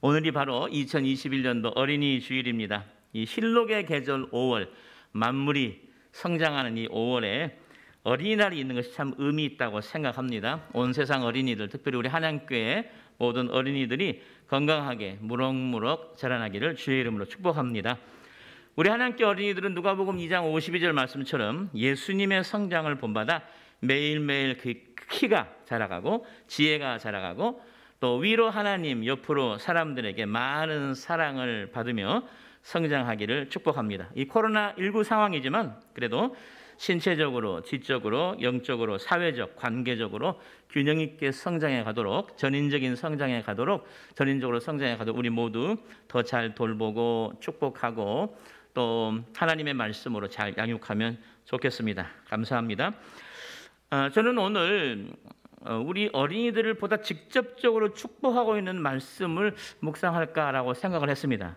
오늘이 바로 2021년도 어린이 주일입니다. 이 실록의 계절 5월, 만물이 성장하는 이 5월에 어린이날이 있는 것이 참 의미 있다고 생각합니다. 온 세상 어린이들, 특별히 우리 한양교회 모든 어린이들이 건강하게 무럭무럭 자라나기를 주의 이름으로 축복합니다. 우리 한양교회 어린이들은 누가복음 2장 52절 말씀처럼 예수님의 성장을 본받아 매일매일 그 키가 자라가고 지혜가 자라가고 또 위로 하나님, 옆으로 사람들에게 많은 사랑을 받으며 성장하기를 축복합니다. 이 코로나19 상황이지만 그래도 신체적으로, 지적으로, 영적으로, 사회적, 관계적으로 균형 있게 성장해 가도록, 전인적으로 성장해 가도록 우리 모두 더 잘 돌보고 축복하고 또 하나님의 말씀으로 잘 양육하면 좋겠습니다. 감사합니다. 저는 오늘 우리 어린이들을 보다 직접적으로 축복하고 있는 말씀을 묵상할까라고 생각을 했습니다.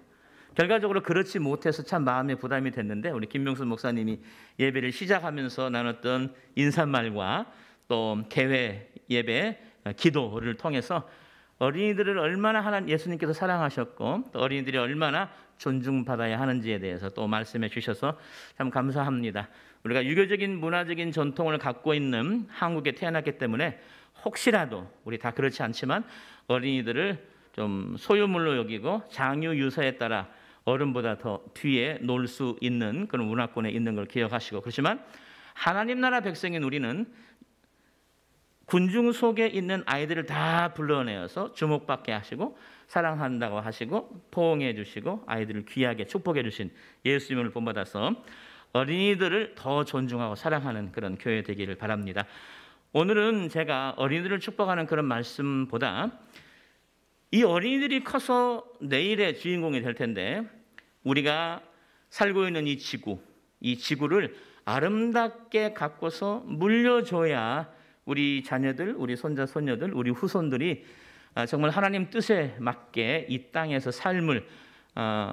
결과적으로 그렇지 못해서 참 마음에 부담이 됐는데 우리 김명수 목사님이 예배를 시작하면서 나눴던 인사말과 또 개회 예배 기도를 통해서 어린이들을 얼마나 예수님께서 사랑하셨고 또 어린이들이 얼마나 존중받아야 하는지에 대해서 또 말씀해 주셔서 참 감사합니다. 우리가 유교적인 문화적인 전통을 갖고 있는 한국에 태어났기 때문에 혹시라도 우리 다 그렇지 않지만 어린이들을 좀 소유물로 여기고 장유 유서에 따라 어른보다 더 뒤에 놀 수 있는 그런 문화권에 있는 걸 기억하시고, 그렇지만 하나님 나라 백성인 우리는 군중 속에 있는 아이들을 다 불러내어서 주목받게 하시고 사랑한다고 하시고 포옹해 주시고 아이들을 귀하게 축복해 주신 예수님을 본받아서 어린이들을 더 존중하고 사랑하는 그런 교회 되기를 바랍니다. 오늘은 제가 어린이들을 축복하는 그런 말씀보다 이 어린이들이 커서 내일의 주인공이 될 텐데 우리가 살고 있는 이 지구를 아름답게 가꿔서 물려줘야 우리 자녀들, 우리 손자, 손녀들, 우리 후손들이 정말 하나님 뜻에 맞게 이 땅에서 삶을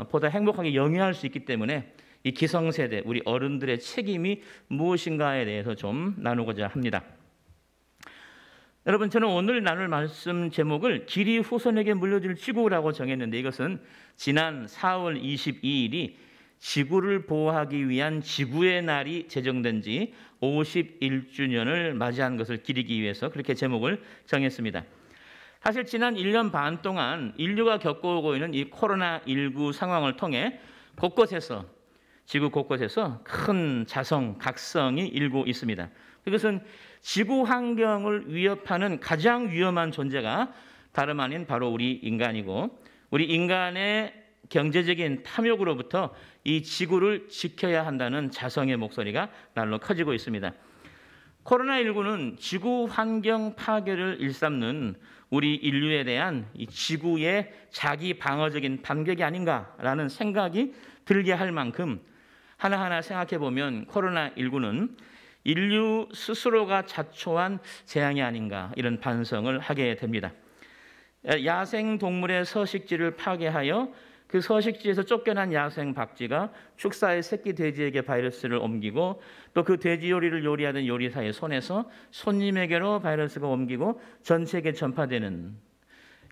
보다 행복하게 영위할 수 있기 때문에 이 기성세대, 우리 어른들의 책임이 무엇인가에 대해서 좀 나누고자 합니다. 여러분, 저는 오늘 나눌 말씀 제목을 길이 후손에게 물려줄 지구라고 정했는데 이것은 지난 4월 22일이 지구를 보호하기 위한 지구의 날이 제정된 지 51주년을 맞이한 것을 기리기 위해서 그렇게 제목을 정했습니다. 사실 지난 1년 반 동안 인류가 겪어오고 있는 이 코로나19 상황을 통해 지구 곳곳에서 큰 자성, 각성이 일고 있습니다. 그것은 지구 환경을 위협하는 가장 위험한 존재가 다름 아닌 바로 우리 인간이고 우리 인간의 경제적인 탐욕으로부터 이 지구를 지켜야 한다는 자성의 목소리가 날로 커지고 있습니다. 코로나19는 지구 환경 파괴를 일삼는 우리 인류에 대한 이 지구의 자기 방어적인 반격이 아닌가라는 생각이 들게 할 만큼 하나하나 생각해 보면 코로나19는 인류 스스로가 자초한 재앙이 아닌가 이런 반성을 하게 됩니다. 야생 동물의 서식지를 파괴하여 그 서식지에서 쫓겨난 야생 박쥐가 축사의 새끼 돼지에게 바이러스를 옮기고 또 그 돼지 요리를 요리하던 요리사의 손에서 손님에게로 바이러스가 옮기고 전 세계에 전파되는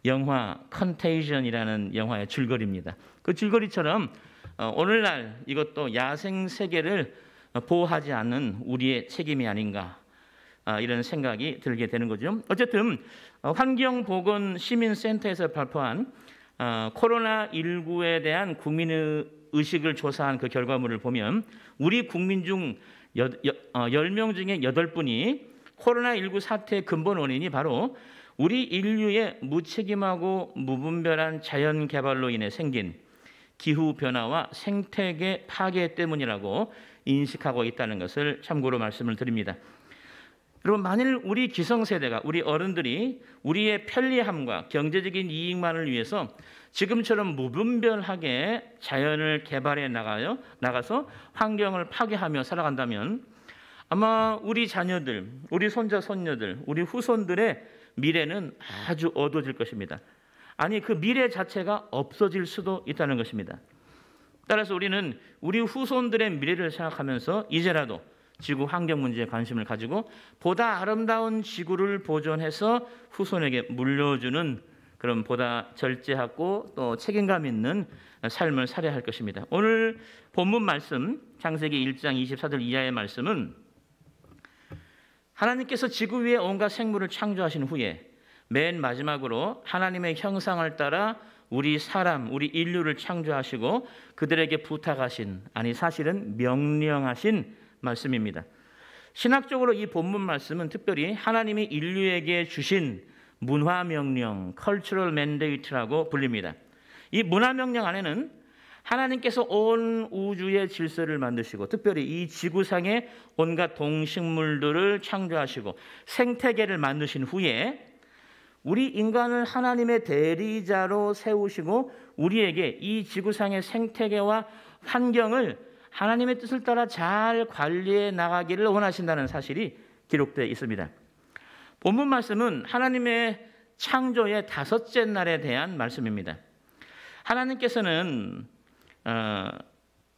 영화 컨테이전이라는 영화의 줄거리입니다. 그 줄거리처럼 오늘날 이것도 야생 세계를 보호하지 않는 우리의 책임이 아닌가 이런 생각이 들게 되는 거죠. 어쨌든 환경보건시민센터에서 발표한 코로나19에 대한 국민의 의식을 조사한 그 결과물을 보면 우리 국민 중 10명 중에 8분이 코로나19 사태의 근본 원인이 바로 우리 인류의 무책임하고 무분별한 자연 개발로 인해 생긴 기후변화와 생태계 파괴 때문이라고 인식하고 있다는 것을 참고로 말씀을 드립니다. 여러분, 만일 우리 기성세대가, 우리 어른들이 우리의 편리함과 경제적인 이익만을 위해서 지금처럼 무분별하게 자연을 개발해 나가서 환경을 파괴하며 살아간다면 아마 우리 자녀들, 우리 손자, 손녀들, 우리 후손들의 미래는 아주 어두워질 것입니다. 아니, 그 미래 자체가 없어질 수도 있다는 것입니다. 따라서 우리는 우리 후손들의 미래를 생각하면서 이제라도 지구 환경 문제에 관심을 가지고 보다 아름다운 지구를 보존해서 후손에게 물려주는 그럼 보다 절제하고 또 책임감 있는 삶을 살아야 할 것입니다. 오늘 본문 말씀 창세기 1장 24절 이하의 말씀은 하나님께서 지구 위에 온갖 생물을 창조하신 후에 맨 마지막으로 하나님의 형상을 따라 우리 사람, 우리 인류를 창조하시고 그들에게 부탁하신, 아니 사실은 명령하신 말씀입니다. 신학적으로 이 본문 말씀은 특별히 하나님이 인류에게 주신 문화명령, cultural mandate라고 불립니다. 이 문화명령 안에는 하나님께서 온 우주의 질서를 만드시고 특별히 이 지구상의 온갖 동식물들을 창조하시고 생태계를 만드신 후에 우리 인간을 하나님의 대리자로 세우시고 우리에게 이 지구상의 생태계와 환경을 하나님의 뜻을 따라 잘 관리해 나가기를 원하신다는 사실이 기록되어 있습니다. 본문 말씀은 하나님의 창조의 다섯째 날에 대한 말씀입니다. 하나님께서는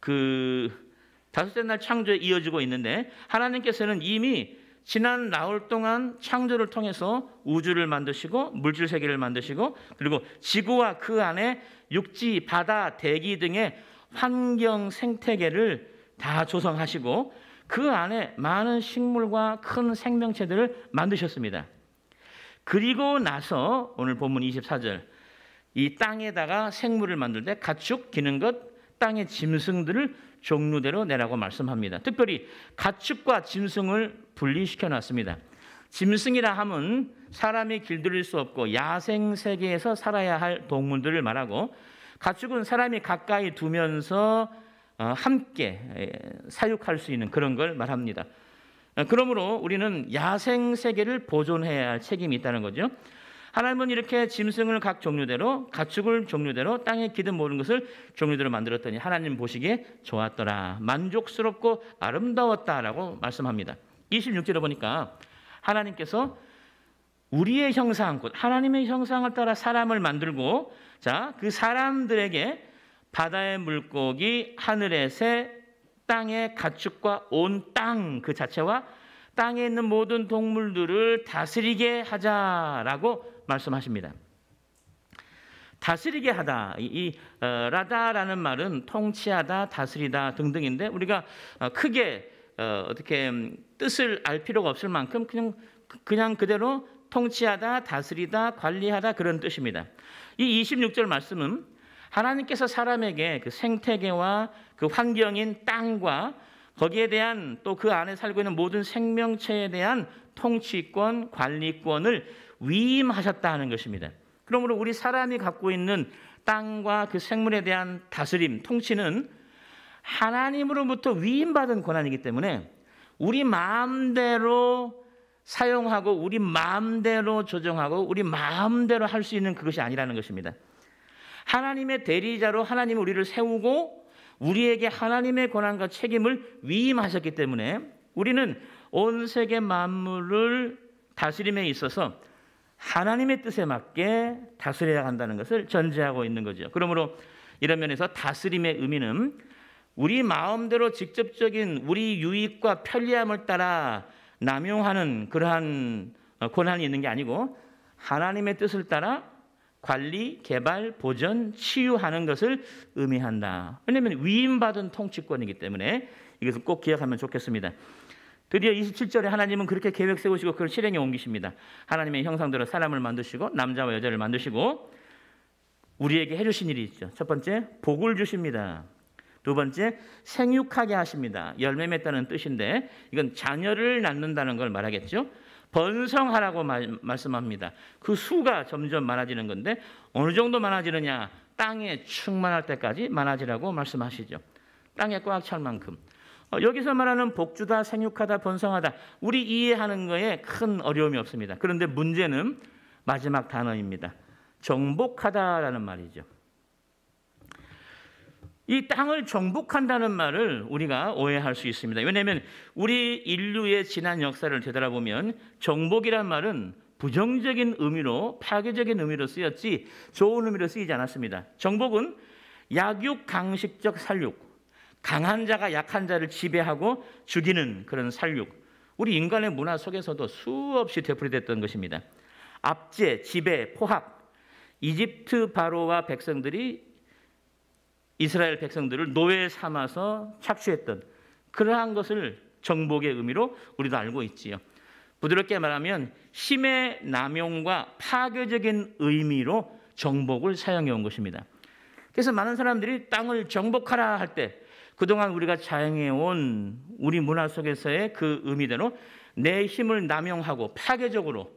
그 다섯째 날 창조에 이어지고 있는데 하나님께서는 이미 지난 나흘 동안 창조를 통해서 우주를 만드시고 물질 세계를 만드시고 그리고 지구와 그 안에 육지, 바다, 대기 등의 환경 생태계를 다 조성하시고 그 안에 많은 식물과 큰 생명체들을 만드셨습니다. 그리고 나서 오늘 본문 24절 이 땅에다가 생물을 만들 때 가축, 기는 것, 땅의 짐승들을 종류대로 내라고 말씀합니다. 특별히 가축과 짐승을 분리시켜 놨습니다. 짐승이라 함은 사람이 길들일 수 없고 야생 세계에서 살아야 할 동물들을 말하고 가축은 사람이 가까이 두면서 함께 사육할 수 있는 그런 걸 말합니다. 그러므로 우리는 야생 세계를 보존해야 할 책임이 있다는 거죠. 하나님은 이렇게 짐승을 각 종류대로 가축을 종류대로 땅에 기든 모든 것을 종류대로 만들었더니 하나님 보시기에 좋았더라 만족스럽고 아름다웠다라고 말씀합니다. 26절에 보니까 하나님께서 우리의 형상 곧 하나님의 형상을 따라 사람을 만들고 자, 그 사람들에게 바다의 물고기, 하늘의 새, 땅의 가축과 온 땅 그 자체와 땅에 있는 모든 동물들을 다스리게 하자라고 말씀하십니다. 다스리게 하다, 라다라는 말은 통치하다, 다스리다 등등인데 우리가 크게 어떻게 뜻을 알 필요가 없을 만큼 그냥 그대로 통치하다, 다스리다, 관리하다 그런 뜻입니다. 이 26절 말씀은 하나님께서 사람에게 그 생태계와 그 환경인 땅과 거기에 대한 또 그 안에 살고 있는 모든 생명체에 대한 통치권, 관리권을 위임하셨다는 것입니다. 그러므로 우리 사람이 갖고 있는 땅과 그 생물에 대한 다스림, 통치는 하나님으로부터 위임받은 권한이기 때문에 우리 마음대로 사용하고 우리 마음대로 조정하고 우리 마음대로 할 수 있는 그것이 아니라는 것입니다. 하나님의 대리자로 하나님이 우리를 세우고 우리에게 하나님의 권한과 책임을 위임하셨기 때문에 우리는 온 세계 만물을 다스림에 있어서 하나님의 뜻에 맞게 다스려야 한다는 것을 전제하고 있는 거죠. 그러므로 이런 면에서 다스림의 의미는 우리 마음대로 직접적인 우리 유익과 편리함을 따라 남용하는 그러한 권한이 있는 게 아니고 하나님의 뜻을 따라 관리, 개발, 보전, 치유하는 것을 의미한다. 왜냐하면 위임받은 통치권이기 때문에 이것을 꼭 기억하면 좋겠습니다. 드디어 27절에 하나님은 그렇게 계획 세우시고 그걸 실행에 옮기십니다. 하나님의 형상대로 사람을 만드시고 남자와 여자를 만드시고 우리에게 해주신 일이 있죠. 첫 번째, 복을 주십니다. 두 번째, 생육하게 하십니다. 열매 맺다는 뜻인데 이건 자녀를 낳는다는 걸 말하겠죠. 번성하라고 말씀합니다. 그 수가 점점 많아지는 건데 어느 정도 많아지느냐? 땅에 충만할 때까지 많아지라고 말씀하시죠. 땅에 꽉 찰 만큼. 여기서 말하는 복주다, 생육하다, 번성하다 우리 이해하는 거에 큰 어려움이 없습니다. 그런데 문제는 마지막 단어입니다. 정복하다라는 말이죠. 이 땅을 정복한다는 말을 우리가 오해할 수 있습니다. 왜냐하면 우리 인류의 지난 역사를 되돌아보면 정복이란 말은 부정적인 의미로 파괴적인 의미로 쓰였지 좋은 의미로 쓰이지 않았습니다. 정복은 약육강식적 살육, 강한 자가 약한 자를 지배하고 죽이는 그런 살육, 우리 인간의 문화 속에서도 수없이 되풀이됐던 것입니다. 압제, 지배, 포압, 이집트 바로와 백성들이 이스라엘 백성들을 노예 삼아서 착취했던 그러한 것을 정복의 의미로 우리도 알고 있지요. 부드럽게 말하면 힘의 남용과 파괴적인 의미로 정복을 사용해 온 것입니다. 그래서 많은 사람들이 땅을 정복하라 할 때 그동안 우리가 자행해 온 우리 문화 속에서의 그 의미대로 내 힘을 남용하고 파괴적으로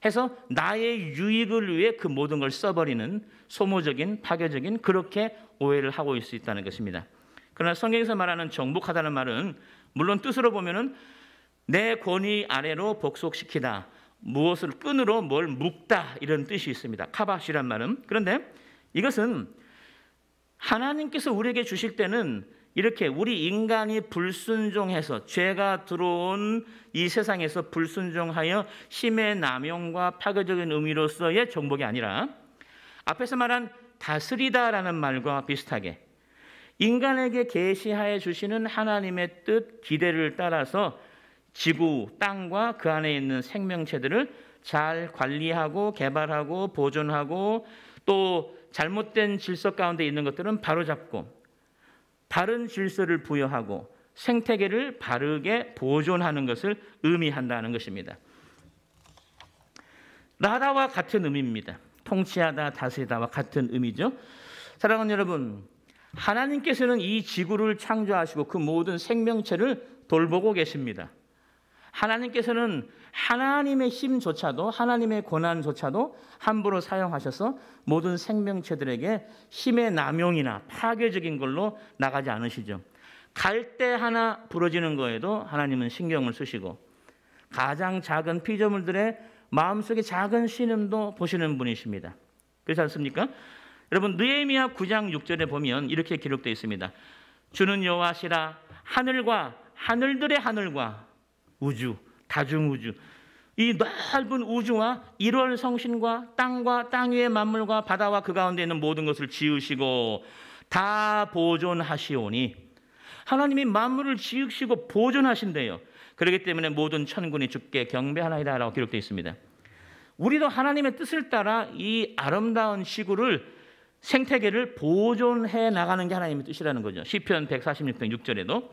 해서 나의 유익을 위해 그 모든 걸 써버리는 소모적인 파괴적인 그렇게 오해를 하고 있을 수 있다는 것입니다. 그러나 성경에서 말하는 정복하다는 말은 물론 뜻으로 보면은 내 권위 아래로 복속시키다, 무엇을 끈으로 뭘 묶다 이런 뜻이 있습니다. 카바시란 말은. 그런데 이것은 하나님께서 우리에게 주실 때는 이렇게 우리 인간이 불순종해서 죄가 들어온 이 세상에서 불순종하여 힘의 남용과 파괴적인 의미로서의 정복이 아니라 앞에서 말한 다스리다라는 말과 비슷하게 인간에게 계시하여 주시는 하나님의 뜻, 기대를 따라서 지구, 땅과 그 안에 있는 생명체들을 잘 관리하고 개발하고 보존하고 또 잘못된 질서 가운데 있는 것들은 바로잡고 바른 질서를 부여하고 생태계를 바르게 보존하는 것을 의미한다는 것입니다. 나라와 같은 의미입니다. 통치하다, 다스리다와 같은 의미죠. 사랑하는 여러분, 하나님께서는 이 지구를 창조하시고 그 모든 생명체를 돌보고 계십니다. 하나님께서는 하나님의 힘조차도 하나님의 고난조차도 함부로 사용하셔서 모든 생명체들에게 힘의 남용이나 파괴적인 걸로 나가지 않으시죠. 갈대 하나 부러지는 거에도 하나님은 신경을 쓰시고 가장 작은 피조물들의 마음속의 작은 신음도 보시는 분이십니다. 그렇지 않습니까? 여러분 느헤미야 9장 6절에 보면 이렇게 기록되어 있습니다. 주는 여호와시라 하늘과 하늘들의 하늘과 우주, 다중우주, 이 넓은 우주와 일월 성신과 땅과 땅 위의 만물과 바다와 그 가운데 있는 모든 것을 지으시고 다 보존하시오니 하나님이 만물을 지으시고 보존하신대요. 그렇기 때문에 모든 천군이 주께 경배하나이다 라고 기록되어 있습니다. 우리도 하나님의 뜻을 따라 이 아름다운 지구를 생태계를 보존해 나가는 게 하나님의 뜻이라는 거죠. 시편 146편 6절에도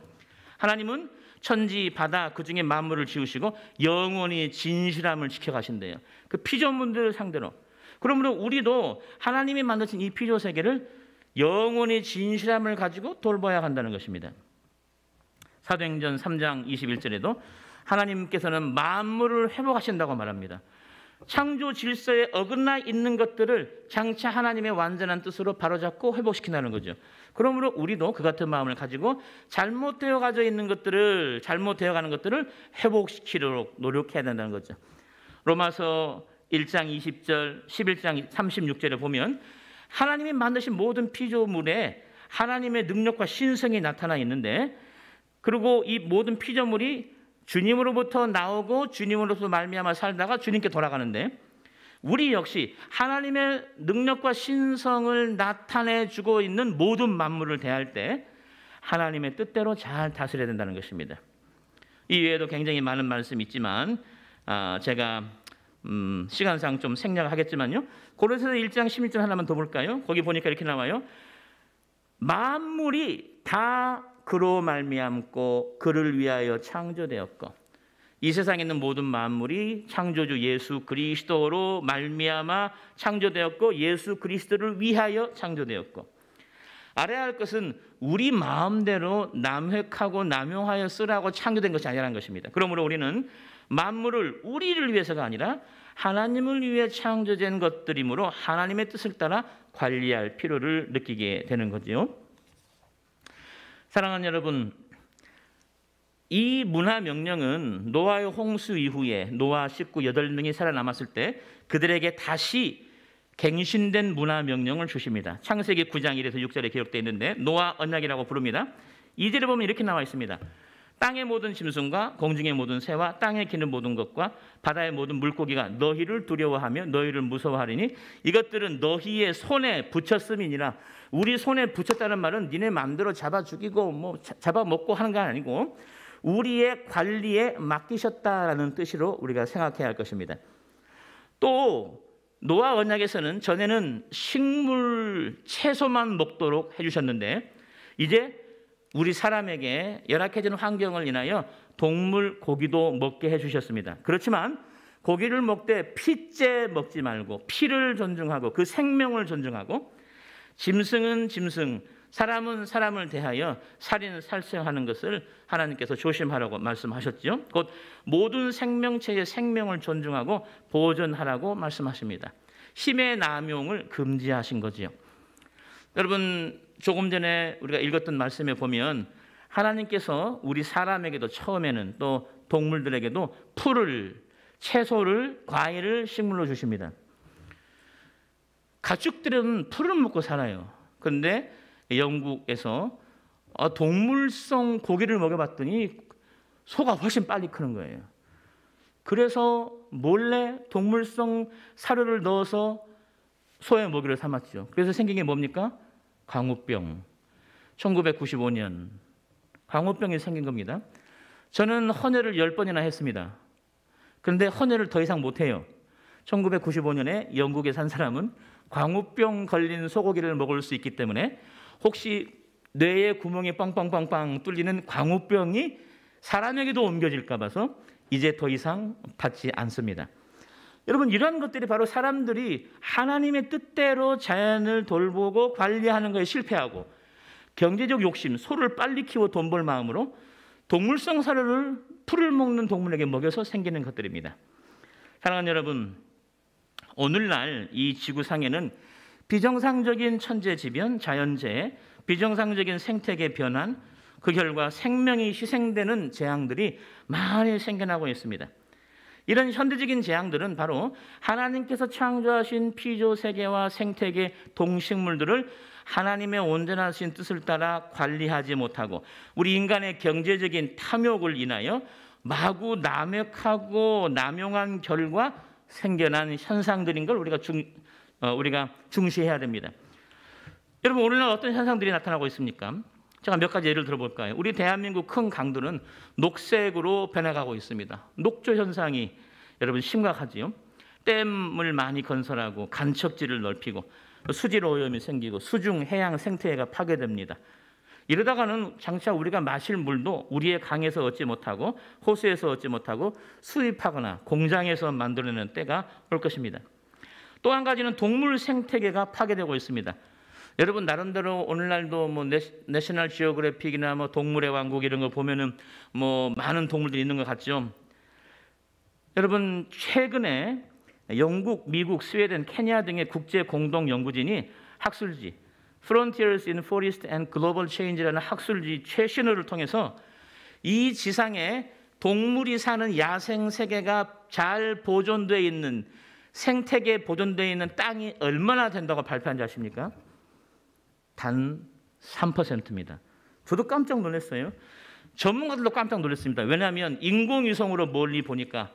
하나님은 천지, 바다 그 중에 만물을 지으시고 영원히 진실함을 지켜가신대요. 그 피조물들을 상대로. 그러므로 우리도 하나님이 만드신 이 피조 세계를 영원히 진실함을 가지고 돌봐야 한다는 것입니다. 사도행전 3장 21절에도 하나님께서는 만물을 회복하신다고 말합니다. 창조 질서에 어긋나 있는 것들을 장차 하나님의 완전한 뜻으로 바로잡고 회복시킨다는 거죠. 그러므로 우리도 그 같은 마음을 가지고 잘못되어 가져 있는 것들을 잘못되어 가는 것들을 회복시키도록 노력해야 된다는 거죠. 로마서 1장 20절, 11장 36절에 보면 하나님이 만드신 모든 피조물에 하나님의 능력과 신성이 나타나 있는데 그리고 이 모든 피조물이 주님으로부터 나오고 주님으로부터 말미암아 살다가 주님께 돌아가는데 우리 역시 하나님의 능력과 신성을 나타내주고 있는 모든 만물을 대할 때 하나님의 뜻대로 잘 다스려야 된다는 것입니다. 이 외에도 굉장히 많은 말씀이 있지만 제가 시간상 좀 생략을 하겠지만요. 고린도서 1장 16절 하나만 더 볼까요? 거기 보니까 이렇게 나와요. 만물이 다 그로 말미암고 그를 위하여 창조되었고 이 세상에 있는 모든 만물이 창조주 예수 그리스도로 말미암아 창조되었고 예수 그리스도를 위하여 창조되었고 알아야 할 것은 우리 마음대로 남획하고 남용하여 쓰라고 창조된 것이 아니라는 것입니다. 그러므로 우리는 만물을 우리를 위해서가 아니라 하나님을 위해 창조된 것들이므로 하나님의 뜻을 따라 관리할 필요를 느끼게 되는 거죠. 사랑하는 여러분, 이 문화 명령은 노아의 홍수 이후에 노아 식구 8명이 살아남았을 때 그들에게 다시 갱신된 문화 명령을 주십니다. 창세기 9장 1에서 6절에 기록되어 있는데 노아 언약이라고 부릅니다. 2절에 보면 이렇게 나와 있습니다. 땅의 모든 짐승과 공중의 모든 새와 땅에 기는 모든 것과 바다의 모든 물고기가 너희를 두려워하며 너희를 무서워하리니 이것들은 너희의 손에 붙였음이니라. 우리 손에 붙였다는 말은 니네 마음대로 잡아 죽이고 뭐 잡아먹고 하는 게 아니고 우리의 관리에 맡기셨다라는 뜻으로 우리가 생각해야 할 것입니다. 또 노아 언약에서는 전에는 식물, 채소만 먹도록 해주셨는데 이제 우리 사람에게 열악해진 환경을 인하여 동물, 고기도 먹게 해주셨습니다. 그렇지만 고기를 먹되 피째 먹지 말고 피를 존중하고 그 생명을 존중하고 짐승은 짐승, 사람은 사람을 대하여 살인살생하는 것을 하나님께서 조심하라고 말씀하셨죠. 곧 모든 생명체의 생명을 존중하고 보존하라고 말씀하십니다. 힘의 남용을 금지하신 거지요. 여러분, 조금 전에 우리가 읽었던 말씀에 보면 하나님께서 우리 사람에게도 처음에는 또 동물들에게도 풀을, 채소를, 과일을 식물로 주십니다. 가축들은 풀을 먹고 살아요. 그런데 영국에서 동물성 고기를 먹여봤더니 소가 훨씬 빨리 크는 거예요. 그래서 몰래 동물성 사료를 넣어서 소의 먹이를 삼았죠. 그래서 생긴 게 뭡니까? 광우병. 1995년 광우병이 생긴 겁니다. 저는 헌혈을 10번이나 했습니다. 그런데 헌혈을 더 이상 못해요. 1995년에 영국에 산 사람은 광우병 걸린 소고기를 먹을 수 있기 때문에 혹시 뇌에 구멍이 빵빵빵빵 뚫리는 광우병이 사람에게도 옮겨질까 봐서 이제 더 이상 받지 않습니다. 여러분, 이런 것들이 바로 사람들이 하나님의 뜻대로 자연을 돌보고 관리하는 것에 실패하고 경제적 욕심, 소를 빨리 키워 돈 벌 마음으로 동물성 사료를 풀을 먹는 동물에게 먹여서 생기는 것들입니다. 사랑하는 여러분, 오늘날 이 지구상에는 비정상적인 천재지변, 자연재해, 비정상적인 생태계 변환, 그 결과 생명이 희생되는 재앙들이 많이 생겨나고 있습니다. 이런 현대적인 재앙들은 바로 하나님께서 창조하신 피조 세계와 생태계 동식물들을 하나님의 온전하신 뜻을 따라 관리하지 못하고 우리 인간의 경제적인 탐욕을 인하여 마구 남획하고 남용한 결과 생겨난 현상들인 걸 우리가 중시해야 됩니다. 여러분, 오늘날 어떤 현상들이 나타나고 있습니까? 제가 몇 가지 예를 들어볼까요? 우리 대한민국 큰 강들은 녹색으로 변해가고 있습니다. 녹조 현상이 여러분 심각하지요. 댐을 많이 건설하고 간척지를 넓히고 수질 오염이 생기고 수중 해양 생태계가 파괴됩니다. 이러다가는 장차 우리가 마실 물도 우리의 강에서 얻지 못하고 호수에서 얻지 못하고 수입하거나 공장에서 만들어내는 때가 올 것입니다. 또 한 가지는 동물 생태계가 파괴되고 있습니다. 여러분, 나름대로 오늘날도 내셔널 지오그래픽이나 동물의 왕국 이런 거 보면은 많은 동물들이 있는 것 같죠. 여러분, 최근에 영국, 미국, 스웨덴, 케냐 등의 국제 공동 연구진이 학술지 Frontiers in Forest and Global Change라는 학술지 최신호를 통해서 이 지상에 동물이 사는 야생 세계가 잘 보존되어 있는 생태계 보존되어 있는 땅이 얼마나 된다고 발표한지 아십니까? 단 3%입니다. 저도 깜짝 놀랐어요. 전문가들도 깜짝 놀랐습니다. 왜냐하면 인공위성으로 멀리 보니까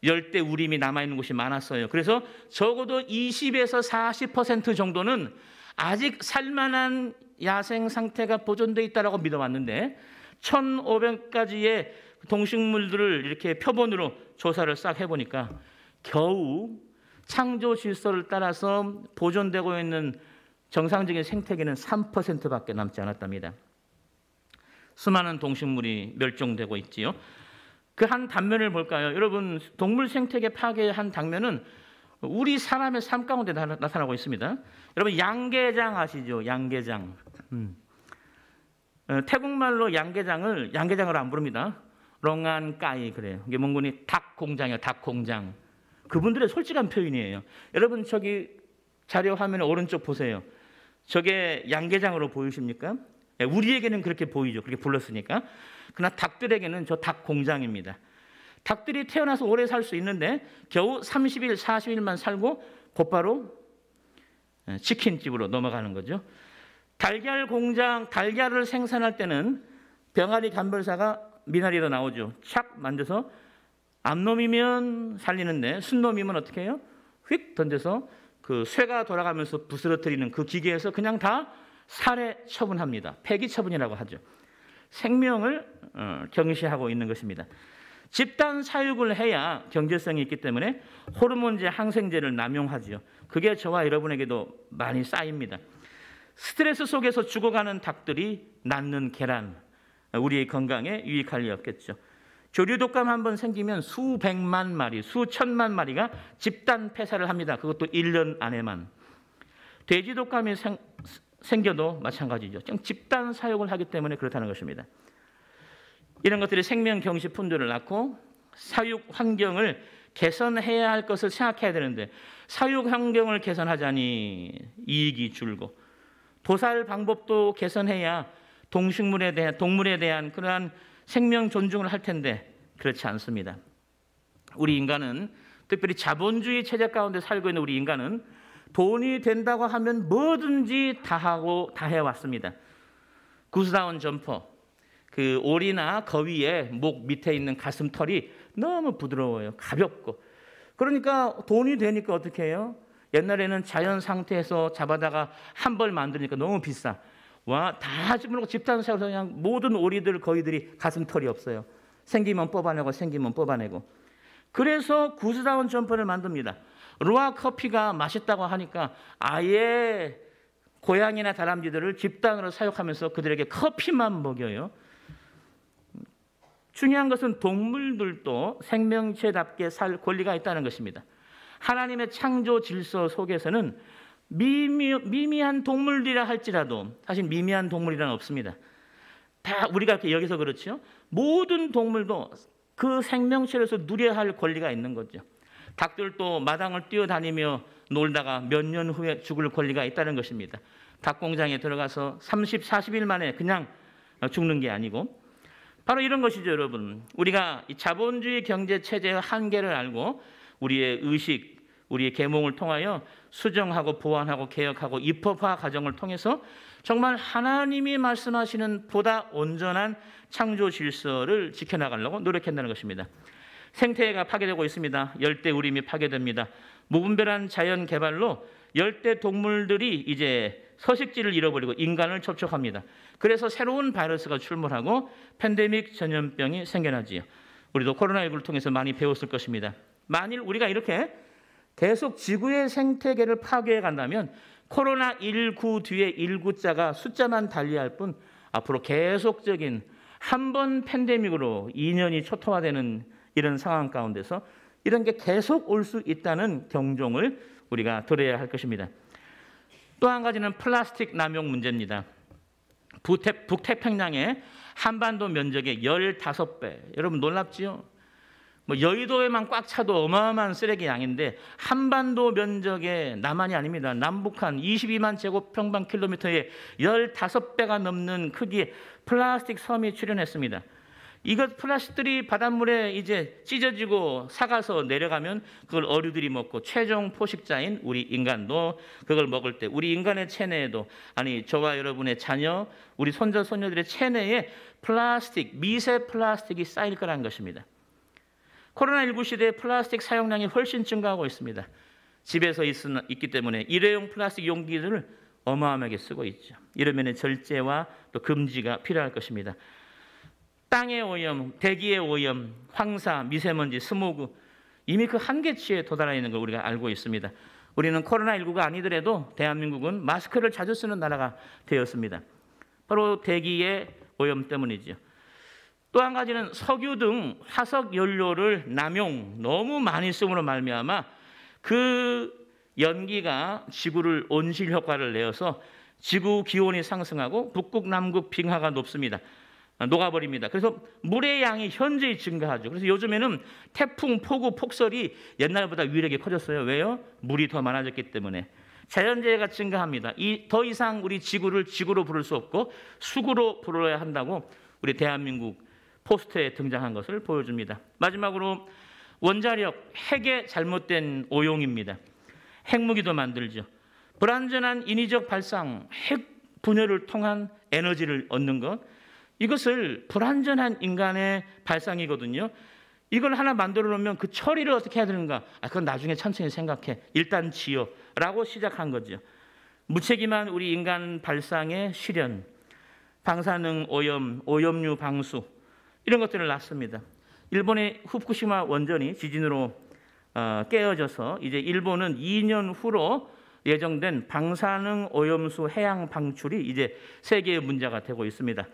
열대 우림이 남아있는 곳이 많았어요. 그래서 적어도 20에서 40% 정도는 아직 살만한 야생 상태가 보존되어 있다고 믿어왔는데 1,500가지의 동식물들을 이렇게 표본으로 조사를 싹 해보니까 겨우 창조 질서를 따라서 보존되고 있는 정상적인 생태계는 3%밖에 남지 않았답니다. 수많은 동식물이 멸종되고 있지요. 그 한 단면을 볼까요? 여러분, 동물 생태계 파괴의 한 장면은 우리 사람의 삶 가운데 나타나고 있습니다. 여러분, 양계장 아시죠? 양계장. 태국말로 양계장으로 안 부릅니다. 롱안까이 그래요. 이게 몽골이 닭 공장이에요. 닭 공장. 그분들의 솔직한 표현이에요. 여러분, 저기 자료 화면에 오른쪽 보세요. 저게 양계장으로 보이십니까? 우리에게는 그렇게 보이죠. 그렇게 불렀으니까. 그러나 닭들에게는 저 닭 공장입니다. 닭들이 태어나서 오래 살 수 있는데 겨우 30일, 40일만 살고 곧바로 치킨집으로 넘어가는 거죠. 달걀 공장, 달걀을 생산할 때는 병아리 감별사가 미나리로 나오죠. 착 만져서 암놈이면 살리는데 순놈이면 어떻게 해요? 휙 던져서 그 쇠가 돌아가면서 부스러뜨리는 그 기계에서 그냥 다 살해 처분합니다. 폐기 처분이라고 하죠. 생명을 경시하고 있는 것입니다. 집단 사육을 해야 경제성이 있기 때문에 호르몬제, 항생제를 남용하지요. 그게 저와 여러분에게도 많이 쌓입니다. 스트레스 속에서 죽어가는 닭들이 낳는 계란, 우리의 건강에 유익할 리 없겠죠. 조류독감 한번 생기면 수백만 마리, 수천만 마리가 집단 폐사를 합니다. 그것도 1년 안에만. 돼지독감이 생겨도 마찬가지죠. 집단 사육을 하기 때문에 그렇다는 것입니다. 이런 것들이 생명 경시 품들을 낳고 사육 환경을 개선해야 할 것을 생각해야 되는데 사육 환경을 개선하자니 이익이 줄고 도살 방법도 개선해야 동물에 대한 그러한 생명 존중을 할 텐데 그렇지 않습니다. 우리 인간은 특별히 자본주의 체제 가운데 살고 있는 우리 인간은 돈이 된다고 하면 뭐든지 다 하고 다 해왔습니다. 구스다운 점퍼, 그 오리나 거위의 목 밑에 있는 가슴털이 너무 부드러워요. 가볍고. 그러니까 돈이 되니까 어떻게 해요? 옛날에는 자연 상태에서 잡아다가 한 벌 만드니까 너무 비싸. 와, 다 집어넣고 집단 사육에서 그냥 모든 오리들, 거위들이 가슴털이 없어요. 생기면 뽑아내고 생기면 뽑아내고. 그래서 구스다운 점퍼를 만듭니다. 루아 커피가 맛있다고 하니까 아예 고양이나 다람쥐들을 집단으로 사육하면서 그들에게 커피만 먹여요. 중요한 것은 동물들도 생명체답게 살 권리가 있다는 것입니다. 하나님의 창조 질서 속에서는 미미한 동물이라 할지라도 사실 미미한 동물이란 없습니다. 다 우리가 이렇게 여기서 그렇죠. 모든 동물도 그 생명체로서 누려야 할 권리가 있는 거죠. 닭들도 마당을 뛰어다니며 놀다가 몇 년 후에 죽을 권리가 있다는 것입니다. 닭 공장에 들어가서 30, 40일 만에 그냥 죽는 게 아니고 바로 이런 것이죠, 여러분. 우리가 이 자본주의 경제 체제의 한계를 알고 우리의 의식, 우리의 계몽을 통하여 수정하고 보완하고 개혁하고 입법화 과정을 통해서 정말 하나님이 말씀하시는 보다 온전한 창조 질서를 지켜나가려고 노력한다는 것입니다. 생태계가 파괴되고 있습니다. 열대 우림이 파괴됩니다. 무분별한 자연 개발로 열대 동물들이 이제 서식지를 잃어버리고 인간을 접촉합니다. 그래서 새로운 바이러스가 출몰하고 팬데믹 전염병이 생겨나지요. 우리도 코로나19를 통해서 많이 배웠을 것입니다. 만일 우리가 이렇게 계속 지구의 생태계를 파괴해 간다면 코로나19 뒤에 19자가 숫자만 달리할 뿐 앞으로 계속적인 한 번 팬데믹으로 2년이 초토화되는 이런 상황 가운데서 이런 게 계속 올 수 있다는 경종을 우리가 들어야 할 것입니다. 또 한 가지는 플라스틱 남용 문제입니다. 북태평양의 한반도 면적의 15배. 여러분 놀랍지요? 뭐 여의도에만 꽉 차도 어마어마한 쓰레기 양인데 한반도 면적의 남한이 아닙니다. 남북한 22만 제곱평방킬로미터에 15배가 넘는 크기의 플라스틱 섬이 출현했습니다. 이것 플라스틱들이 바닷물에 이제 찢어지고 삭아서 내려가면 그걸 어류들이 먹고 최종 포식자인 우리 인간도 그걸 먹을 때 우리 인간의 체내에도 아니 저와 여러분의 자녀 우리 손자 손녀들의 체내에 플라스틱 미세 플라스틱이 쌓일 거라는 것입니다. 코로나19 시대에 플라스틱 사용량이 훨씬 증가하고 있습니다. 집에서 있기 때문에 일회용 플라스틱 용기들을 어마어마하게 쓰고 있죠. 이러면 절제와 또 금지가 필요할 것입니다. 땅의 오염, 대기의 오염, 황사, 미세먼지, 스모그 이미 그 한계치에 도달해 있는 걸 우리가 알고 있습니다. 우리는 코로나19가 아니더라도 대한민국은 마스크를 자주 쓰는 나라가 되었습니다. 바로 대기의 오염 때문이죠. 또 한 가지는 석유 등 화석 연료를 남용 너무 많이 쓰므로 말미암아 그 연기가 지구를 온실 효과를 내어서 지구 기온이 상승하고 북극 남극 빙하가 높습니다. 녹아버립니다. 그래서 물의 양이 현저히 증가하죠. 그래서 요즘에는 태풍, 폭우, 폭설이 옛날보다 위력이 커졌어요. 왜요? 물이 더 많아졌기 때문에. 자연재해가 증가합니다. 더 이상 우리 지구를 지구로 부를 수 없고 수구로 부르어야 한다고 우리 대한민국 포스터에 등장한 것을 보여줍니다. 마지막으로 원자력, 핵의 잘못된 오용입니다. 핵무기도 만들죠. 불완전한 인위적 발상, 핵 분열을 통한 에너지를 얻는 것 이것을 불완전한 인간의 발상이거든요. 이걸 하나 만들어 놓으면 그 처리를 어떻게 해야 되는가? 그건 나중에 천천히 생각해. 일단 지어. 라고 시작한 거죠. 무책임한 우리 인간 발상의 실현, 방사능 오염, 오염류 방수 이런 것들을 낳습니다. 일본의 후쿠시마 원전이 지진으로 깨어져서 이제 일본은 2년 후로 예정된 방사능 오염수 해양 방출이 이제 세계의 문제가 되고 있습니다.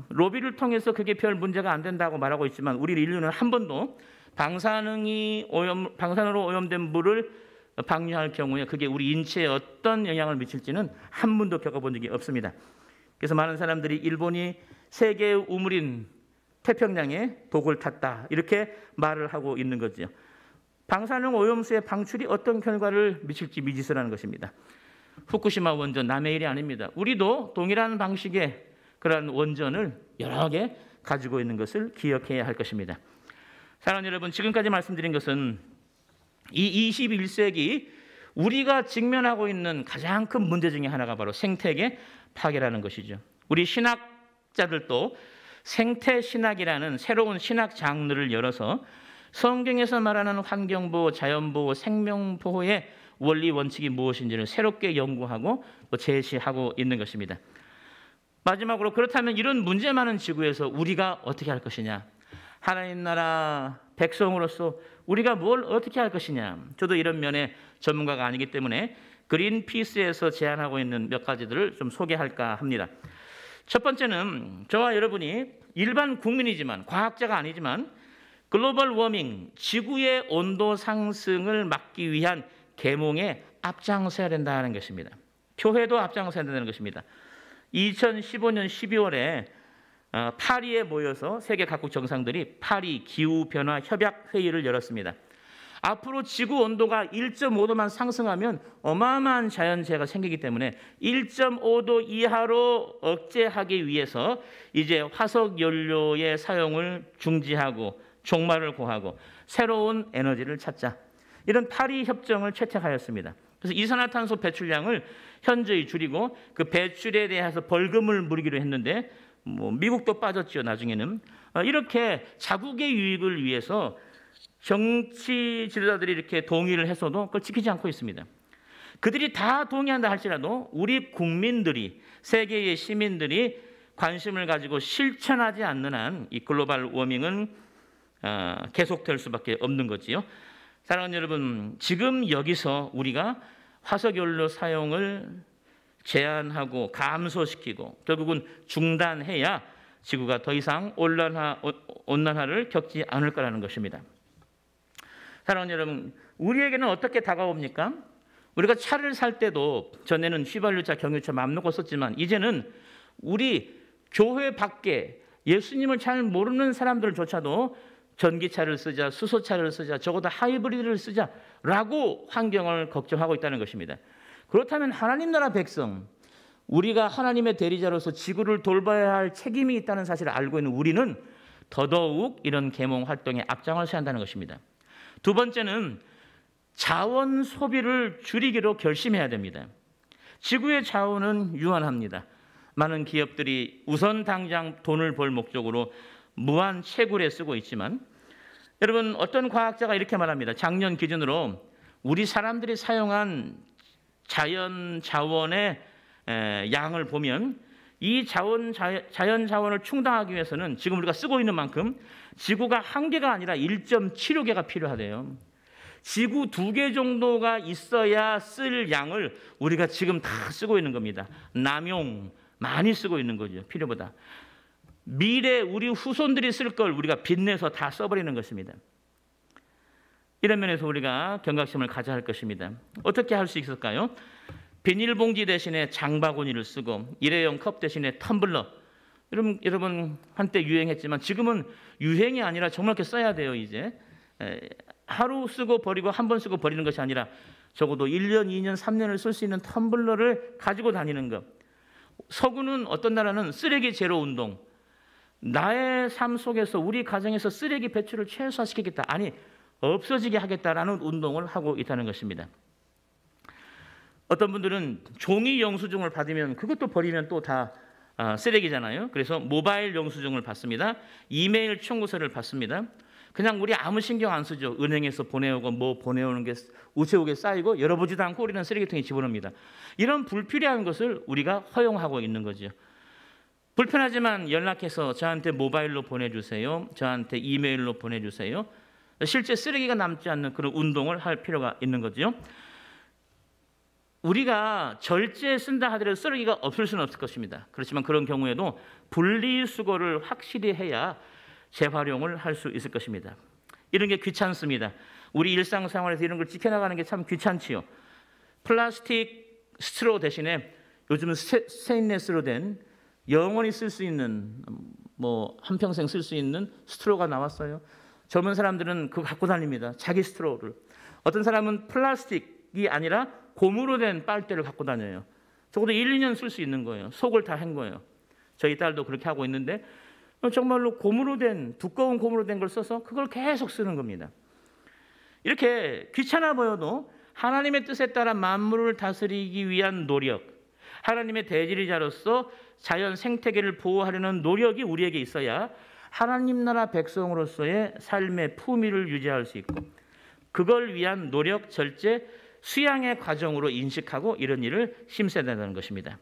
로비를 통해서 그게 별 문제가 안 된다고 말하고 있지만 우리 인류는 한 번도 방사능으로 오염된 물을 방류할 경우에 그게 우리 인체에 어떤 영향을 미칠지는 한 번도 겪어본 적이 없습니다. 그래서 많은 사람들이 일본이 세계의 우물인 태평양에 독을 탔다 이렇게 말을 하고 있는 거죠. 방사능 오염수의 방출이 어떤 결과를 미칠지 미지수라는 것입니다. 후쿠시마 원전 남의 일이 아닙니다. 우리도 동일한 방식의 그런 원전을 여러 개 가지고 있는 것을 기억해야 할 것입니다. 사랑하는 여러분, 지금까지 말씀드린 것은 이 21세기 우리가 직면하고 있는 가장 큰 문제 중에 하나가 바로 생태계 파괴라는 것이죠. 우리 신학자들도 생태신학이라는 새로운 신학 장르를 열어서 성경에서 말하는 환경보호, 자연보호, 생명보호의 원리 원칙이 무엇인지를 새롭게 연구하고 또 제시하고 있는 것입니다. 마지막으로 그렇다면 이런 문제 많은 지구에서 우리가 어떻게 할 것이냐? 하나님 나라 백성으로서 우리가 뭘 어떻게 할 것이냐? 저도 이런 면에 전문가가 아니기 때문에 그린피스에서 제안하고 있는 몇 가지들을 좀 소개할까 합니다. 첫 번째는 저와 여러분이 일반 국민이지만 과학자가 아니지만 글로벌 워밍, 지구의 온도 상승을 막기 위한 계몽에 앞장서야 된다는 것입니다. 교회도 앞장서야 된다는 것입니다. 2015년 12월에 파리에 모여서 세계 각국 정상들이 파리 기후변화 협약회의를 열었습니다. 앞으로 지구 온도가 1.5도만 상승하면 어마어마한 자연재해가 생기기 때문에 1.5도 이하로 억제하기 위해서 이제 화석 연료의 사용을 중지하고 종말을 고하고 새로운 에너지를 찾자. 이런 파리 협정을 채택하였습니다. 그래서 이산화탄소 배출량을 현저히 줄이고 그 배출에 대해서 벌금을 물기로 했는데 미국도 빠졌죠. 나중에는 이렇게 자국의 유익을 위해서 정치 지도자들이 이렇게 동의를 했어도 그걸 지키지 않고 있습니다. 그들이 다 동의한다 할지라도 우리 국민들이 세계의 시민들이 관심을 가지고 실천하지 않는 한 이 글로벌 워밍은 계속될 수밖에 없는 거지요. 사랑하는 여러분, 지금 여기서 우리가 화석연료 사용을 제한하고 감소시키고 결국은 중단해야 지구가 더 이상 온난화를 겪지 않을 거라는 것입니다. 사랑하는 여러분, 우리에게는 어떻게 다가옵니까? 우리가 차를 살 때도 전에는 휘발유차, 경유차 맘 놓고 썼지만 이제는 우리 교회 밖에 예수님을 잘 모르는 사람들조차도 전기차를 쓰자, 수소차를 쓰자, 적어도 하이브리드를 쓰자라고 환경을 걱정하고 있다는 것입니다. 그렇다면 하나님 나라 백성, 우리가 하나님의 대리자로서 지구를 돌봐야 할 책임이 있다는 사실을 알고 있는 우리는 더더욱 이런 계몽 활동에 앞장을 서야 한다는 것입니다. 두 번째는 자원 소비를 줄이기로 결심해야 됩니다. 지구의 자원은 유한합니다. 많은 기업들이 우선 당장 돈을 벌 목적으로 무한 채굴에 쓰고 있지만 여러분, 어떤 과학자가 이렇게 말합니다. 작년 기준으로 우리 사람들이 사용한 자연 자원의 양을 보면 이 자연 자원을 충당하기 위해서는 지금 우리가 쓰고 있는 만큼 지구가 한 개가 아니라 1.75개가 필요하대요. 지구 2개 정도가 있어야 쓸 양을 우리가 지금 다 쓰고 있는 겁니다. 남용 많이 쓰고 있는 거죠. 필요보다. 미래 우리 후손들이 쓸 걸 우리가 빚내서 다 써버리는 것입니다. 이런 면에서 우리가 경각심을 가져야 할 것입니다. 어떻게 할 수 있을까요? 비닐봉지 대신에 장바구니를 쓰고 일회용 컵 대신에 텀블러. 여러분 한때 유행했지만 지금은 유행이 아니라 정말 이렇게 써야 돼요. 이제 하루 쓰고 버리고 한 번 쓰고 버리는 것이 아니라 적어도 1년, 2년, 3년을 쓸 수 있는 텀블러를 가지고 다니는 것. 서구는 어떤 나라는 쓰레기 제로 운동. 나의 삶 속에서 우리 가정에서 쓰레기 배출을 최소화시키겠다. 아니 없어지게 하겠다라는 운동을 하고 있다는 것입니다. 어떤 분들은 종이 영수증을 받으면 그것도 버리면 또 다 쓰레기잖아요. 그래서 모바일 영수증을 받습니다. 이메일 청구서를 받습니다. 그냥 우리 아무 신경 안 쓰죠. 은행에서 보내오고 뭐 보내오는 게 우체국에 쌓이고 열어보지도 않고 우리는 쓰레기통에 집어넣습니다. 이런 불필요한 것을 우리가 허용하고 있는 거죠. 불편하지만 연락해서 저한테 모바일로 보내주세요. 저한테 이메일로 보내주세요. 실제 쓰레기가 남지 않는 그런 운동을 할 필요가 있는 거죠. 우리가 절제에 쓴다 하더라도 쓰레기가 없을 수는 없을 것입니다. 그렇지만 그런 경우에도 분리수거를 확실히 해야 재활용을 할 수 있을 것입니다. 이런 게 귀찮습니다. 우리 일상생활에서 이런 걸 지켜나가는 게 참 귀찮지요. 플라스틱 스트로 대신에 요즘은 스테인레스로 된 영원히 쓸 수 있는, 한평생 쓸 수 있는 스트로가 나왔어요. 젊은 사람들은 그거 갖고 다닙니다. 자기 스트로를. 어떤 사람은 플라스틱이 아니라 고무로 된 빨대를 갖고 다녀요. 적어도 1, 2년 쓸 수 있는 거예요. 속을 다 한 거예요. 저희 딸도 그렇게 하고 있는데 정말로 고무로 된, 두꺼운 고무로 된 걸 써서 그걸 계속 쓰는 겁니다. 이렇게 귀찮아 보여도 하나님의 뜻에 따라 만물을 다스리기 위한 노력, 하나님의 대지리자로서 자연 생태계를 보호하려는 노력이 우리에게 있어야 하나님 나라 백성으로서의 삶의 품위를 유지할 수 있고, 그걸 위한 노력, 절제, 수양의 과정으로 인식하고 이런 일을 심어야 된다는 것입니다.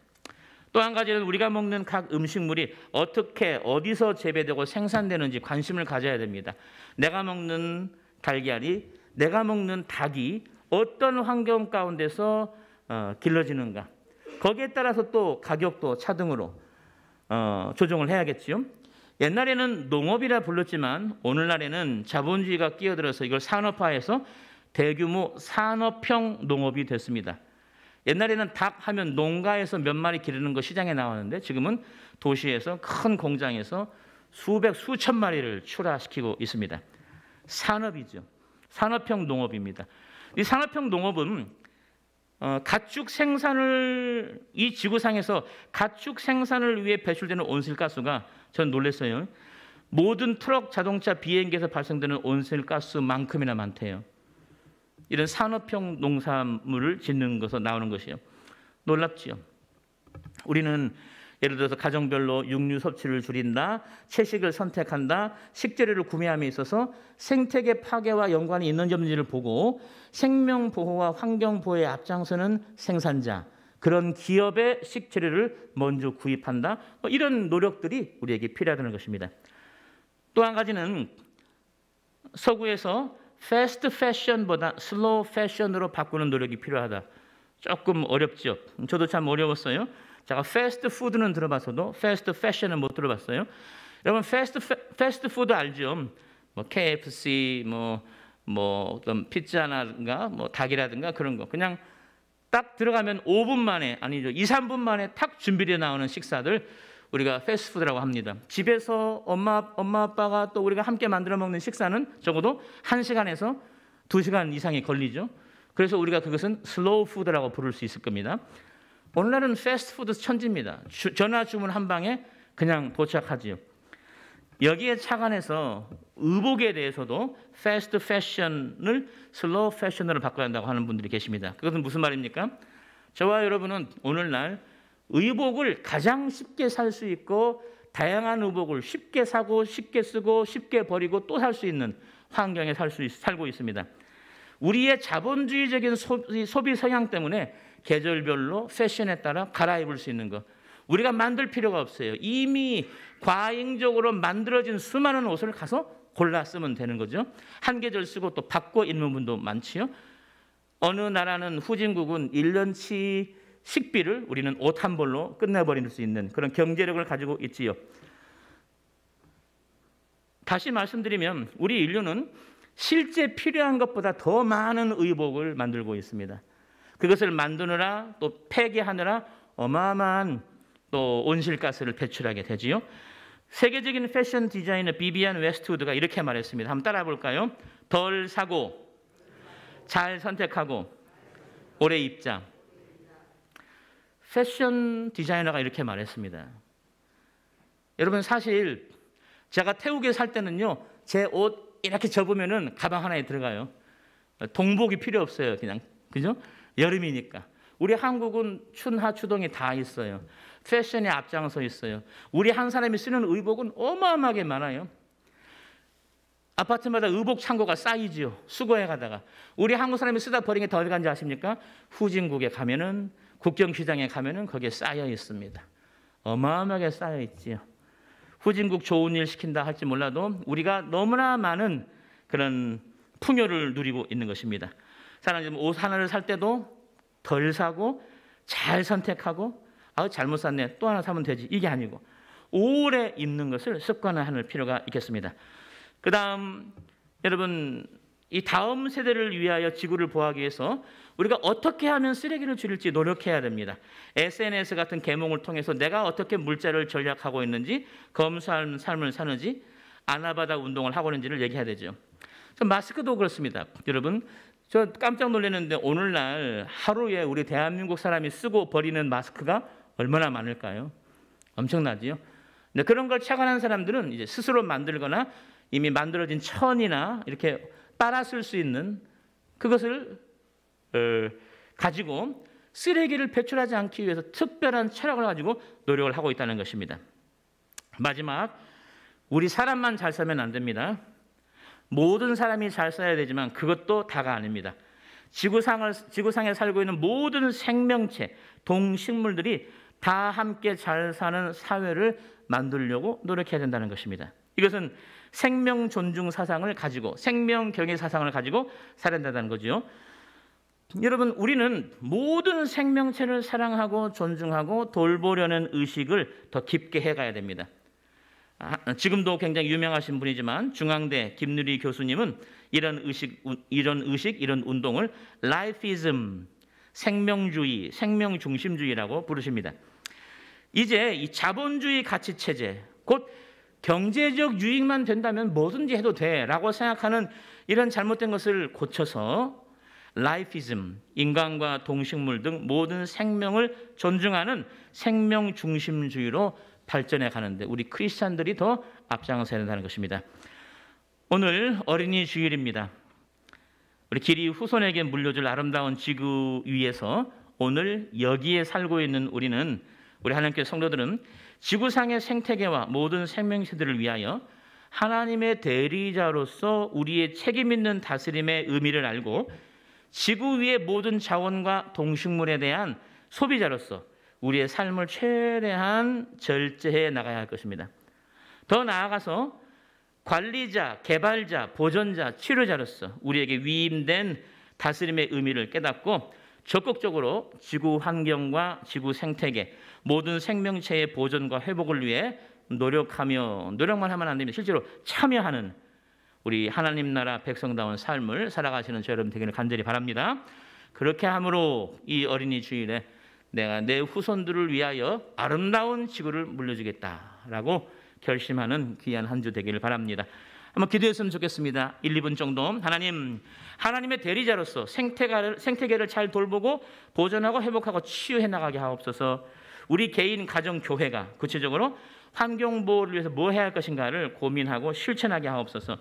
또 한 가지는 우리가 먹는 각 음식물이 어떻게 어디서 재배되고 생산되는지 관심을 가져야 됩니다. 내가 먹는 달걀이, 내가 먹는 닭이 어떤 환경 가운데서 길러지는가, 거기에 따라서 또 가격도 차등으로 조정을 해야겠지요. 옛날에는 농업이라 불렀지만 오늘날에는 자본주의가 끼어들어서 이걸 산업화해서 대규모 산업형 농업이 됐습니다. 옛날에는 닭 하면 농가에서 몇 마리 기르는 거 시장에 나왔는데 지금은 도시에서 큰 공장에서 수백, 수천 마리를 출하시키고 있습니다. 산업이죠. 산업형 농업입니다. 이 산업형 농업은 가축 생산을, 이 지구상에서 가축 생산을 위해 배출되는 온실가스가, 전 놀랐어요. 모든 트럭, 자동차, 비행기에서 발생되는 온실가스만큼이나 많대요. 이런 산업형 농산물을 짓는 것에서 나오는 것이요. 놀랍지요. 우리는 예를 들어서 가정별로 육류 섭취를 줄인다, 채식을 선택한다, 식재료를 구매함에 있어서 생태계 파괴와 연관이 있는지 없는지를 보고 생명 보호와 환경 보호에 앞장서는 생산자, 그런 기업의 식재료를 먼저 구입한다. 이런 노력들이 우리에게 필요하다는 것입니다. 또 한 가지는 서구에서 패스트 패션보다 슬로우 패션으로 바꾸는 노력이 필요하다. 조금 어렵죠. 저도 참 어려웠어요. 제가 패스트 푸드는 들어봤어도 패스트 패션은 못 들어봤어요. 여러분 패스트 푸드 알죠? KFC, 어떤 피자라든가 닭이라든가 그런 거 그냥 딱 들어가면 5분 만에, 아니죠, 2, 3분 만에 탁 준비되어 나오는 식사들 우리가 패스트푸드라고 합니다. 집에서 엄마 아빠가 또 우리가 함께 만들어 먹는 식사는 적어도 1시간에서 2시간 이상이 걸리죠. 그래서 우리가 그것은 슬로우 푸드라고 부를 수 있을 겁니다. 오늘날은 패스트푸드 천지입니다. 전화 주문 한 방에 그냥 도착하지요. 여기에 착안해서 의복에 대해서도 패스트 패션을 슬로우 패션으로 바꿔야 한다고 하는 분들이 계십니다. 그것은 무슨 말입니까? 저와 여러분은 오늘날 의복을 가장 쉽게 살 수 있고 다양한 의복을 쉽게 사고 쉽게 쓰고 쉽게 버리고 또 살 수 있는 환경에 살고 있습니다. 우리의 자본주의적인 소비 성향 때문에 계절별로 패션에 따라 갈아입을 수 있는 것, 우리가 만들 필요가 없어요. 이미 과잉적으로 만들어진 수많은 옷을 가서 골라 쓰면 되는 거죠. 한 계절 쓰고 또 바꿔 입는 분도 많지요. 어느 나라는, 후진국은 1년치 식비를 우리는 옷 한 벌로 끝내버릴 수 있는 그런 경제력을 가지고 있지요. 다시 말씀드리면 우리 인류는 실제 필요한 것보다 더 많은 의복을 만들고 있습니다. 그것을 만드느라 또 폐기하느라 어마어마한 또 온실가스를 배출하게 되지요. 세계적인 패션 디자이너 비비안 웨스트우드가 이렇게 말했습니다. 한번 따라 볼까요? 덜 사고, 잘 선택하고, 오래 입자. 패션 디자이너가 이렇게 말했습니다. 여러분, 사실 제가 태국에 살 때는요, 제 옷 이렇게 접으면은 가방 하나에 들어가요. 동복이 필요 없어요, 그냥. 그죠? 여름이니까. 우리 한국은 춘하 추동이 다 있어요. 패션에 앞장서 있어요. 우리 한 사람이 쓰는 의복은 어마어마하게 많아요. 아파트마다 의복 창고가 쌓이지요. 수거해 가다가. 우리 한국 사람이 쓰다 버린 게 더 어디 간지 아십니까? 후진국에 가면은, 국경시장에 가면은 거기에 쌓여 있습니다. 어마어마하게 쌓여 있지요. 후진국 좋은 일 시킨다 할지 몰라도 우리가 너무나 많은 그런 풍요를 누리고 있는 것입니다. 사람들은 옷 하나를 살 때도 덜 사고 잘 선택하고 잘못 샀네 또 하나 사면 되지 이게 아니고 오래 입는 것을 습관화할 필요가 있겠습니다. 그 다음 여러분 이 다음 세대를 위하여 지구를 보호하기 위해서 우리가 어떻게 하면 쓰레기를 줄일지 노력해야 됩니다. SNS 같은 계몽을 통해서 내가 어떻게 물자를 절약하고 있는지 검소한 삶을 사는지 아나바다 운동을 하고 있는지를 얘기해야 되죠. 마스크도 그렇습니다. 여러분 저 깜짝 놀랐는데 오늘날 하루에 우리 대한민국 사람이 쓰고 버리는 마스크가 얼마나 많을까요? 엄청나지요. 근데 그런 걸 착안한 사람들은 이제 스스로 만들거나 이미 만들어진 천이나 이렇게 빨아 쓸 수 있는 그것을 가지고 쓰레기를 배출하지 않기 위해서 특별한 철학을 가지고 노력을 하고 있다는 것입니다. 마지막, 우리 사람만 잘 살면 안 됩니다. 모든 사람이 잘 살아야 되지만 그것도 다가 아닙니다. 지구상에 살고 있는 모든 생명체, 동식물들이 다 함께 잘 사는 사회를 만들려고 노력해야 된다는 것입니다. 이것은 생명 존중 사상을 가지고 생명 경외 사상을 가지고 살아야 된다는 거죠. 여러분 우리는 모든 생명체를 사랑하고 존중하고 돌보려는 의식을 더 깊게 해가야 됩니다. 지금도 굉장히 유명하신 분이지만 중앙대 김누리 교수님은 이런 운동을 라이피즘, 생명주의, 생명중심주의라고 부르십니다. 이제 이 자본주의 가치 체제, 곧 경제적 유익만 된다면 뭐든지 해도 돼라고 생각하는 이런 잘못된 것을 고쳐서 라이피즘, 인간과 동식물 등 모든 생명을 존중하는 생명중심주의로 발전해 가는데 우리 크리스찬들이 더 앞장서야 된다는 것입니다. 오늘 어린이 주일입니다. 우리 길이 후손에게 물려줄 아름다운 지구 위에서 오늘 여기에 살고 있는 우리 하나님께 성도들은 지구상의 생태계와 모든 생명체들을 위하여 하나님의 대리자로서 우리의 책임 있는 다스림의 의미를 알고 지구 위의 모든 자원과 동식물에 대한 소비자로서 우리의 삶을 최대한 절제해 나가야 할 것입니다. 더 나아가서 관리자, 개발자, 보존자, 치료자로서 우리에게 위임된 다스림의 의미를 깨닫고 적극적으로 지구 환경과 지구 생태계, 모든 생명체의 보존과 회복을 위해 노력만 하면 안 됩니다. 실제로 참여하는 우리 하나님 나라 백성다운 삶을 살아가시는 저 여러분 되기를 간절히 바랍니다. 그렇게 함으로 이 어린이 주일에 내가 내 후손들을 위하여 아름다운 지구를 물려주겠다라고 결심하는 귀한 한 주 되기를 바랍니다. 한번 기도했으면 좋겠습니다. 1, 2분 정도. 하나님의 대리자로서 생태계를 잘 돌보고 보존하고 회복하고 치유해 나가게 하옵소서. 우리 개인, 가정, 교회가 구체적으로 환경보호를 위해서 뭐 해야 할 것인가를 고민하고 실천하게 하옵소서.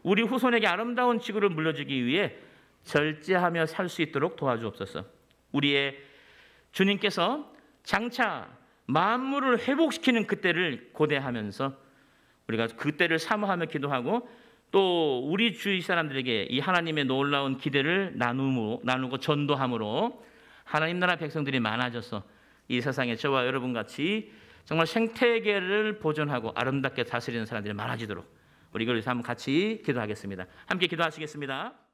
우리 후손에게 아름다운 지구를 물려주기 위해 절제하며 살 수 있도록 도와주옵소서. 우리의 주님께서 장차 만물을 회복시키는 그때를 고대하면서 우리가 그때를 사모하며 기도하고 또 우리 주위 사람들에게 이 하나님의 놀라운 기대를 나누고 전도함으로 하나님 나라 백성들이 많아져서 이 세상에 저와 여러분 같이 정말 생태계를 보존하고 아름답게 다스리는 사람들이 많아지도록 우리 그래서 한번 같이 기도하겠습니다. 함께 기도하시겠습니다.